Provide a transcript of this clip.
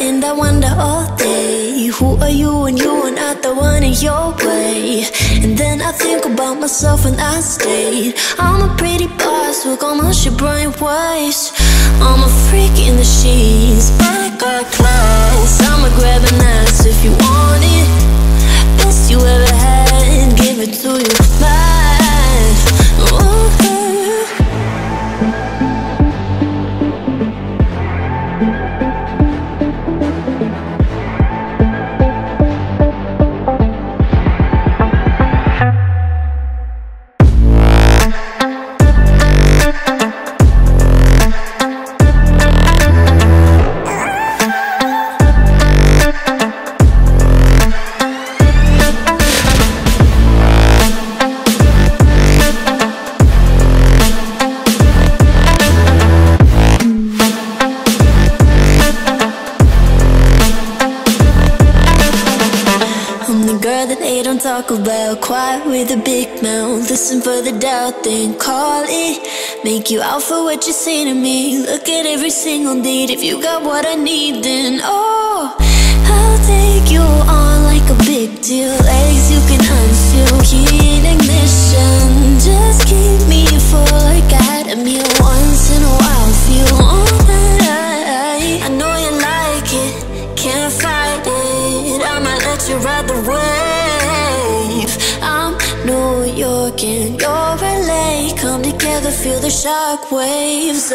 and I wonder all day, who are you when you are not the one in your way? And then I think about myself and I state, I'm a pretty boss with all my shit brain waves. I'm a freak in the sheets, but I got class. I'ma grab an ass if you want it. Best you ever had, give it to you, man. Ooh. Talk about quiet with a big mouth. Listen for the doubt, then call it. Make you out for what you say to me. Look at every single date. If you got what I need, then oh, I'll take you on like a big deal. Legs you can unseal, key in ignition. Just keep me full like I had a meal. Once in a while, feel all that I know you like it, can't fight it. I'ma let you ride the wave. I'm New York and you're LA. Come together, feel the shock waves.